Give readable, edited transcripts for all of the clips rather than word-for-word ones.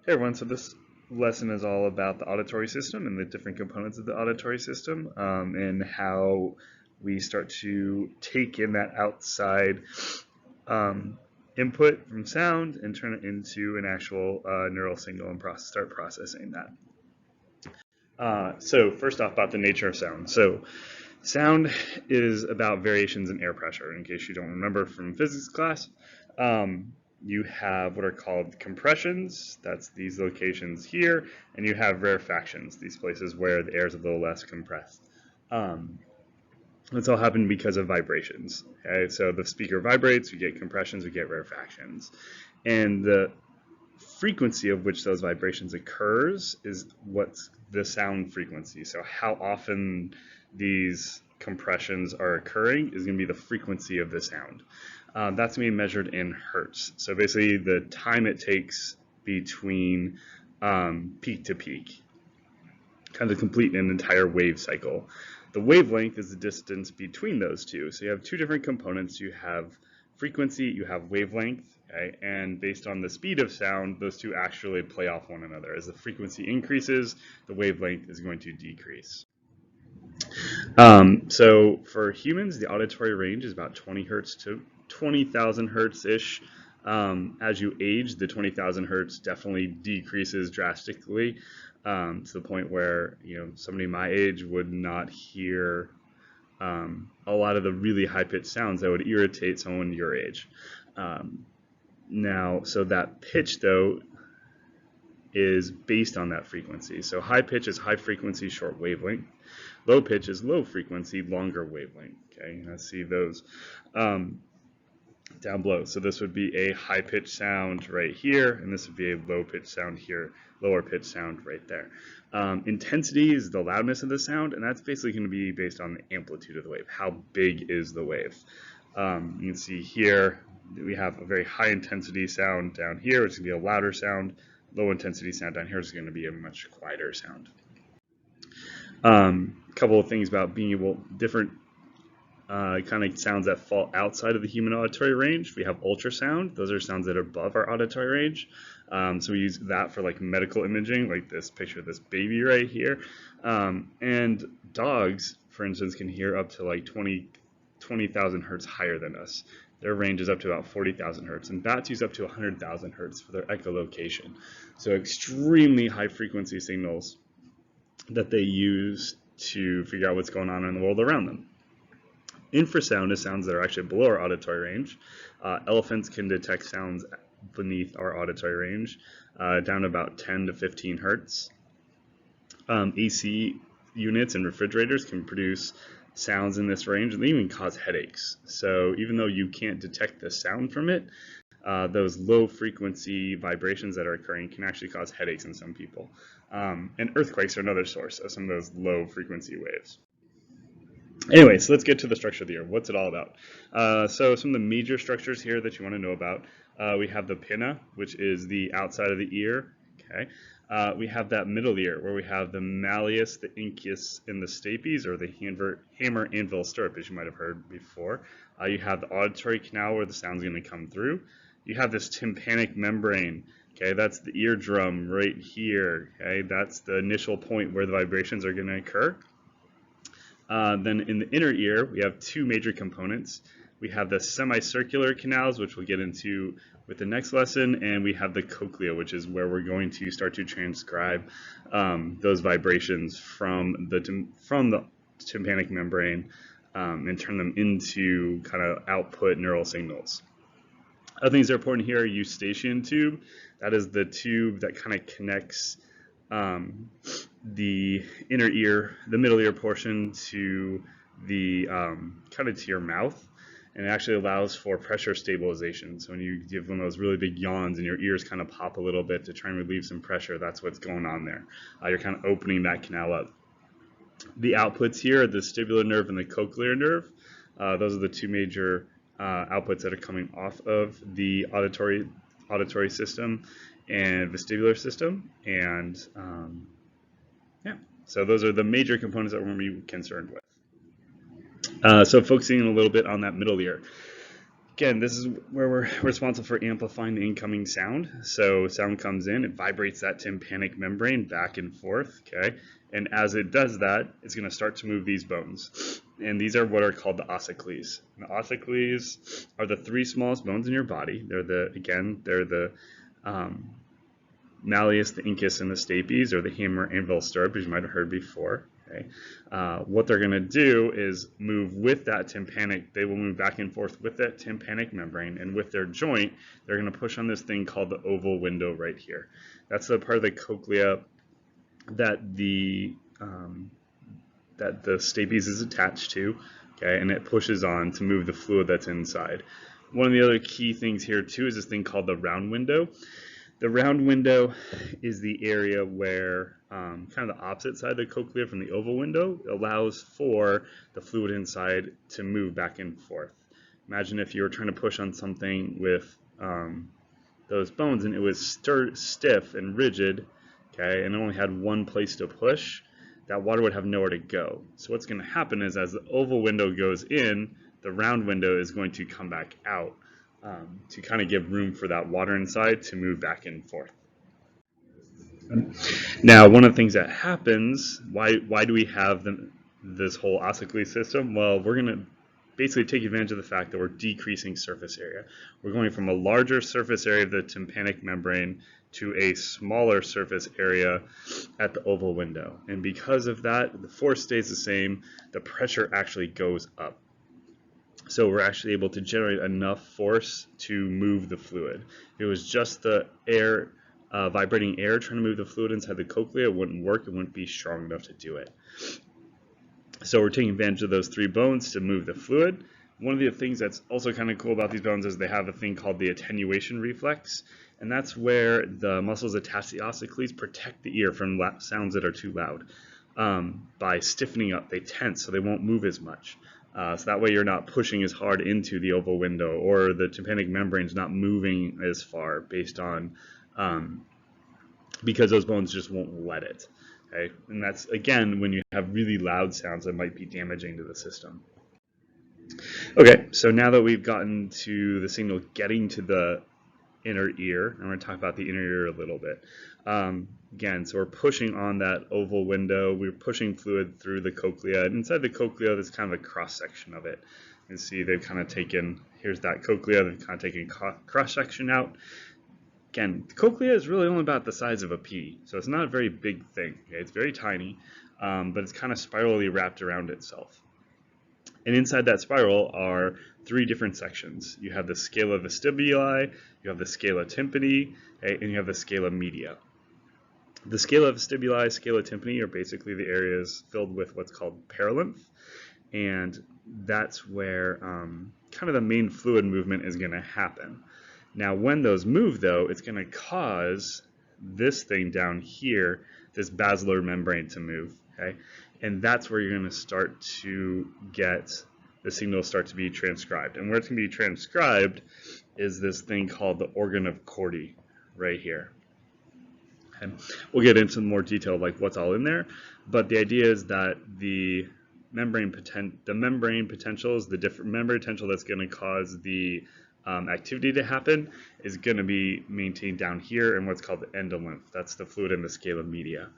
Hey everyone, so this lesson is all about the auditory system and the different components of the auditory system, and how we start to take in that outside um, input from sound and turn it into an actual neural signal and start processing that. So first off, about the nature of sound. So sound is about variations in air pressure, in case you don't remember from physics class. You have what are called compressions, that's these locations here, and you have rarefactions, these places where the air is a little less compressed. That's all happened because of vibrations. Okay? So the speaker vibrates, we get compressions, we get rarefactions. And the frequency of which those vibrations occurs is what's the sound frequency. So how often these compressions are occurring is going to be the frequency of the sound. That's going to be measured in hertz. So basically the time it takes between peak to peak, kind of complete an entire wave cycle. The wavelength is the distance between those two. So you have two different components. You have frequency, you have wavelength, okay? And based on the speed of sound, those two actually play off one another. As the frequency increases, the wavelength is going to decrease. So for humans, the auditory range is about 20 hertz to 20,000 hertz-ish. As you age, the 20,000 hertz definitely decreases drastically, to the point where somebody my age would not hear a lot of the really high-pitched sounds that would irritate someone your age. Now, so that pitch, though, is based on that frequency. So high pitch is high frequency, short wavelength. Low pitch is low frequency, longer wavelength. Okay, let's see those down below. So this would be a high pitch sound right here, and this would be a low pitch sound here, lower pitch sound right there. Intensity is the loudness of the sound, and that's basically going to be based on the amplitude of the wave. How big is the wave? You can see here we have a very high intensity sound down here, which is going to be a louder sound. Low intensity sound down here is going to be a much quieter sound. A couple of things about being able, different kind of sounds that fall outside of the human auditory range. We have ultrasound. Those are sounds that are above our auditory range. So we use that for like medical imaging, like this picture of this baby right here. And dogs, for instance, can hear up to like 20,000 hertz higher than us. Their range is up to about 40,000 hertz, and bats use up to 100,000 hertz for their echolocation. So extremely high frequency signals that they use to figure out what's going on in the world around them. Infrasound is sounds that are actually below our auditory range. Elephants can detect sounds beneath our auditory range, down to about 10 to 15 hertz. AC units and refrigerators can produce sounds in this range, and they even cause headaches. So even though you can't detect the sound from it, those low frequency vibrations that are occurring can actually cause headaches in some people. And earthquakes are another source of some of those low frequency waves. Anyway, so let's get to the structure of the ear. What's it all about? So some of the major structures here that you want to know about, we have the pinna, which is the outside of the ear. Okay. We have that middle ear where we have the malleus, the incus, and the stapes, or the hammer, anvil, stirrup, as you might have heard before. You have the auditory canal where the sound's going to come through. You have this tympanic membrane. Okay, that's the eardrum right here. Okay, that's the initial point where the vibrations are going to occur. Then in the inner ear, we have two major components. We have the semicircular canals, which we'll get into with the next lesson, and we have the cochlea, which is where we're going to start to transcribe those vibrations from the tympanic membrane and turn them into kind of output neural signals. Other things that are important here are eustachian tube. That is the tube that kind of connects the inner ear, the middle ear portion to the kind of to your mouth, and it actually allows for pressure stabilization. So when you give one of those really big yawns and your ears kind of pop a little bit to try and relieve some pressure, that's what's going on there. You're kind of opening that canal up. The outputs here are the vestibular nerve and the cochlear nerve. Those are the two major outputs that are coming off of the auditory system and vestibular system, and yeah, so those are the major components that we're going to be concerned with. So focusing a little bit on that middle ear. again, this is where we're responsible for amplifying the incoming sound. So sound comes in, it vibrates that tympanic membrane back and forth, okay? And as it does that, it's going to start to move these bones. And these are what are called the ossicles. And the ossicles are the three smallest bones in your body. They're the malleus, the incus, and the stapes, or the hammer, anvil, stirrup, as you might have heard before. Okay. What they're going to do is move with that tympanic, they will move back and forth with that tympanic membrane, and with their joint, they're going to push on this thing called the oval window right here. That's the part of the cochlea that the stapes is attached to, okay, and it pushes on to move the fluid that's inside. One of the other key things here too is this thing called the round window. The round window is the area where kind of the opposite side of the cochlea from the oval window allows for the fluid inside to move back and forth. Imagine if you were trying to push on something with those bones and it was stiff and rigid, okay, and it only had one place to push, that water would have nowhere to go. So what's going to happen is as the oval window goes in, the round window is going to come back out. To kind of give room for that water inside to move back and forth. Now, one of the things that happens, why do we have this whole ossicles system? Well, we're going to basically take advantage of the fact that we're decreasing surface area. We're going from a larger surface area of the tympanic membrane to a smaller surface area at the oval window. And because of that, the force stays the same, the pressure actually goes up. So we're actually able to generate enough force to move the fluid. If it was just the air, vibrating air trying to move the fluid inside the cochlea, it wouldn't work, it wouldn't be strong enough to do it. So we're taking advantage of those three bones to move the fluid. One of the things that's also kind of cool about these bones is they have a thing called the attenuation reflex, and that's where the muscles attached to the ossicles protect the ear from sounds that are too loud. By stiffening up, they tense so they won't move as much. So that way you're not pushing as hard into the oval window, or the tympanic membrane's not moving as far based on, because those bones just won't let it. Okay? And that's, again, when you have really loud sounds that might be damaging to the system. Okay, so now that we've gotten to the signal getting to the inner ear, I'm going to talk about the inner ear a little bit. Again, so we're pushing on that oval window, we're pushing fluid through the cochlea, and inside the cochlea there's kind of a cross-section of it. You can see they've kind of taken, here's that cochlea, they've kind of taken cross-section out. Again, the cochlea is really only about the size of a pea, so it's not a very big thing. Okay? It's very tiny, but it's kind of spirally wrapped around itself. And inside that spiral are three different sections. You have the scala vestibuli, you have the scala tympani, okay, and you have the scala media. The scala vestibuli, scala tympani are basically the areas filled with what's called perilymph, and that's where kind of the main fluid movement is going to happen. Now, when those move, though, it's going to cause this thing down here, this basilar membrane, to move. Okay, and that's where you're going to start to get the signal start to be transcribed. And where it's going to be transcribed is this thing called the organ of Corti right here. Okay. We'll get into more detail like what's all in there, but the idea is that the membrane potential is the different membrane potential that's going to cause the activity to happen is going to be maintained down here in what's called the endolymph. That's the fluid in the scala media.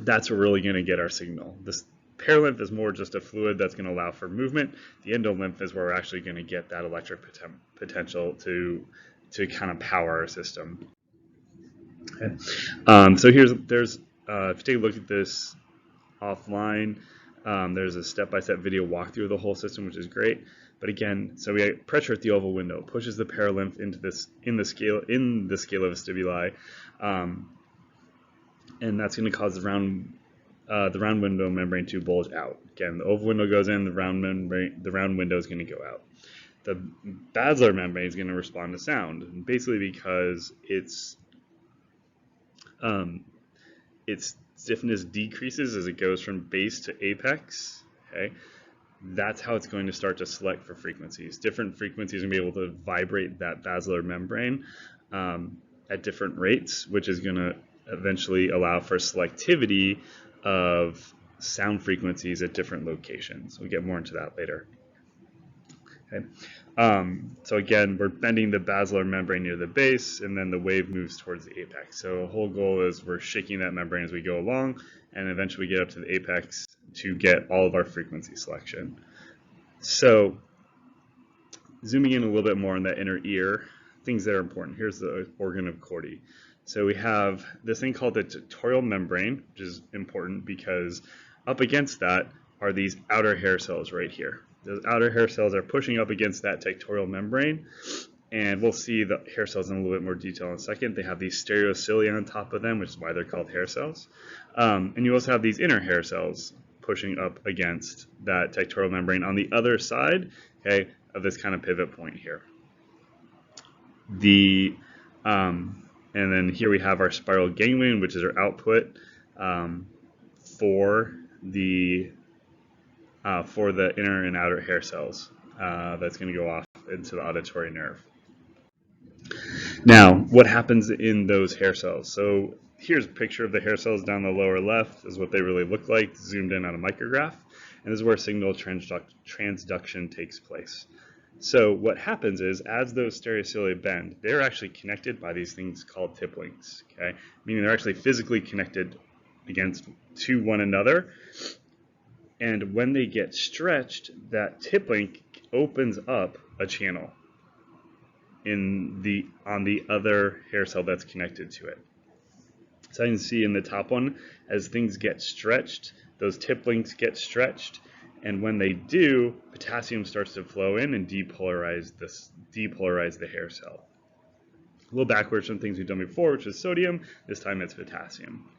That's where we're really going to get our signal. This perilymph is more just a fluid that's going to allow for movement. The endolymph is where we're actually going to get that electric potential to kind of power our system. Okay. So there's if you take a look at this offline, there's a step-by-step video walkthrough of the whole system, which is great. But again, so we have pressure at the oval window, pushes the perilymph into this in the scala vestibuli, and that's going to cause the round window membrane to bulge out. Again, the oval window goes in, the round window is going to go out. The basilar membrane is going to respond to sound, basically because its stiffness decreases as it goes from base to apex. Okay, that's how it's going to start to select for frequencies. Different frequencies are going to be able to vibrate that basilar membrane at different rates, which is going to eventually allow for selectivity of sound frequencies at different locations. We'll get more into that later. Okay. So again, we're bending the basilar membrane near the base, and then the wave moves towards the apex. So the whole goal is we're shaking that membrane as we go along, and eventually we get up to the apex to get all of our frequency selection. So zooming in a little bit more on that inner ear, things that are important. Here's the organ of Corti. So we have this thing called the tectoral membrane, which is important because up against that are these outer hair cells right here. Those outer hair cells are pushing up against that tectoral membrane, and we'll see the hair cells in a little bit more detail in a second. They have these stereocilia on top of them, which is why they're called hair cells. And you also have these inner hair cells pushing up against that tectoral membrane on the other side, okay, of this kind of pivot point here. And then here we have our spiral ganglion, which is our output for the inner and outer hair cells. That's going to go off into the auditory nerve. Now, what happens in those hair cells? So here's a picture of the hair cells down the lower left. This is what they really look like, zoomed in on a micrograph. And this is where signal transduction takes place. So what happens is, as those stereocilia bend, they're actually connected by these things called tip links, okay? Meaning they're actually physically connected to one another. And when they get stretched, that tip link opens up a channel on the other hair cell that's connected to it. So you can see in the top one, as things get stretched, those tip links get stretched, and when they do, potassium starts to flow in and depolarize the hair cell. A little backwards from things we've done before, which is sodium. This time it's potassium.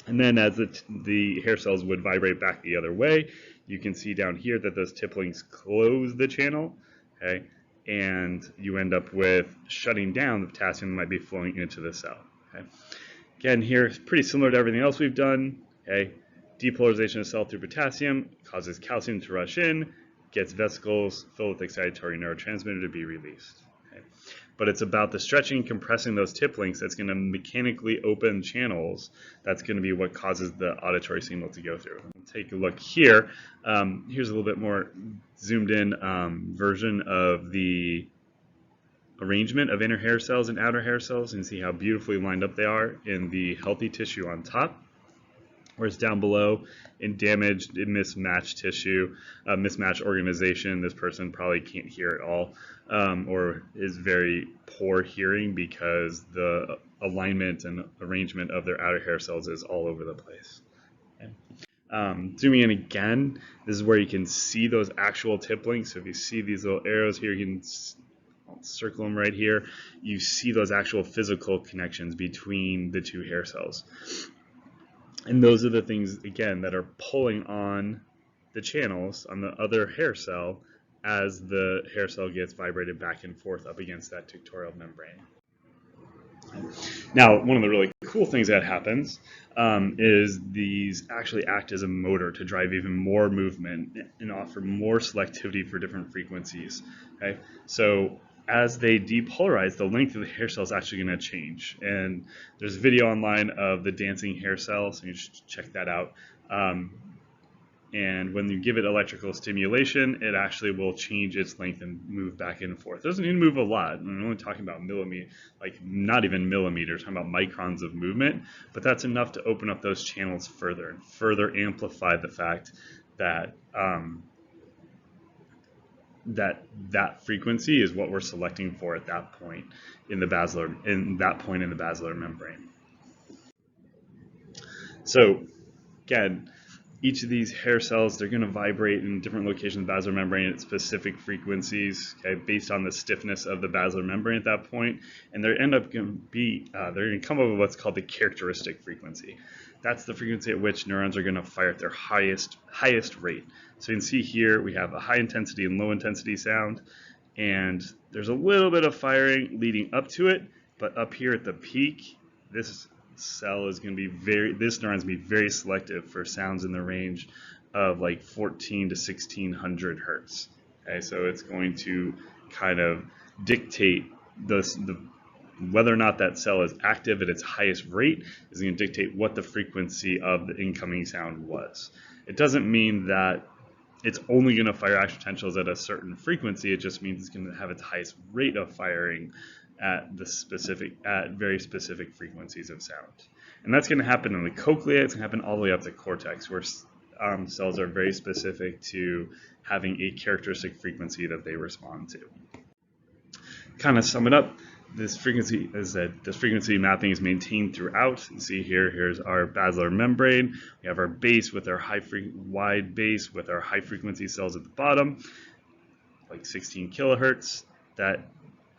And then as the hair cells would vibrate back the other way, you can see down here that those tip links close the channel, okay? And you end up with shutting down the potassium that might be flowing into the cell. Okay? Again, here it's pretty similar to everything else we've done. Okay? Depolarization of cell through potassium causes calcium to rush in, gets vesicles filled with excitatory neurotransmitter to be released. Okay? But it's about the stretching and compressing those tip links that's going to mechanically open channels. That's going to be what causes the auditory signal to go through. Take a look here. Here's a little bit more zoomed in version of the arrangement of inner hair cells and outer hair cells, and see how beautifully lined up they are in the healthy tissue on top, whereas down below in damaged, in mismatched tissue, mismatched organization, this person probably can't hear at all, or is very poor hearing because the alignment and arrangement of their outer hair cells is all over the place. Okay. Zooming in again, this is where you can see those actual tip links. So if you see these little arrows here, you can circle them right here. You see those actual physical connections between the two hair cells. And those are the things, again, that are pulling on the channels on the other hair cell as the hair cell gets vibrated back and forth up against that tectoral membrane. Now, one of the really cool things that happens is these actually act as a motor to drive even more movement and offer more selectivity for different frequencies. Okay? So as they depolarize, the length of the hair cell is actually going to change. And there's a video online of the dancing hair cell, so you should check that out. And when you give it electrical stimulation, it actually will change its length and move back and forth. It doesn't need to move a lot. I'm only talking about not even millimeters, talking about microns of movement, but that's enough to open up those channels further and further amplify the fact that that frequency is what we're selecting for at that point in the basilar membrane. So again, each of these hair cells, they're going to vibrate in different locations of the basilar membrane at specific frequencies, okay, based on the stiffness of the basilar membrane at that point, and they're going to come up with what's called the characteristic frequency. That's the frequency at which neurons are going to fire at their highest rate. So you can see here we have a high intensity and low intensity sound, and there's a little bit of firing leading up to it, but up here at the peak, this neuron is going to be very selective for sounds in the range of like 14 to 1600 hertz. Okay, so it's going to kind of dictate whether or not that cell is active at its highest rate is going to dictate what the frequency of the incoming sound was. It doesn't mean that it's only going to fire action potentials at a certain frequency. It just means it's going to have its highest rate of firing at very specific frequencies of sound. And that's going to happen in the cochlea. It's going to happen all the way up to cortex, where cells are very specific to having a characteristic frequency that they respond to. Kind of sum it up, this frequency mapping is maintained throughout. You see here's our basilar membrane. We have our base with our wide base with our high frequency cells at the bottom, like 16 kilohertz. That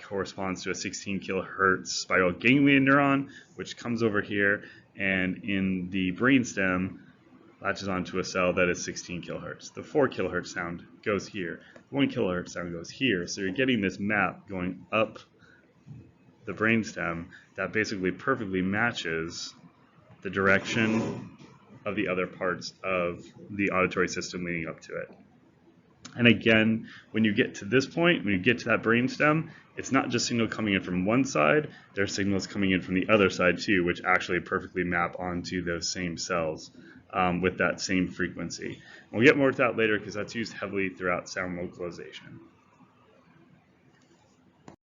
corresponds to a 16 kilohertz spiral ganglion neuron, which comes over here and in the brainstem latches onto a cell that is 16 kilohertz. The 4 kilohertz sound goes here. The 1 kilohertz sound goes here. So you're getting this map going up the brainstem that basically perfectly matches the direction of the other parts of the auditory system leading up to it. And again, when you get to this point, when you get to that brainstem, it's not just signal coming in from one side, there's signals coming in from the other side too, which actually perfectly map onto those same cells with that same frequency. We'll get more to that later because that's used heavily throughout sound localization.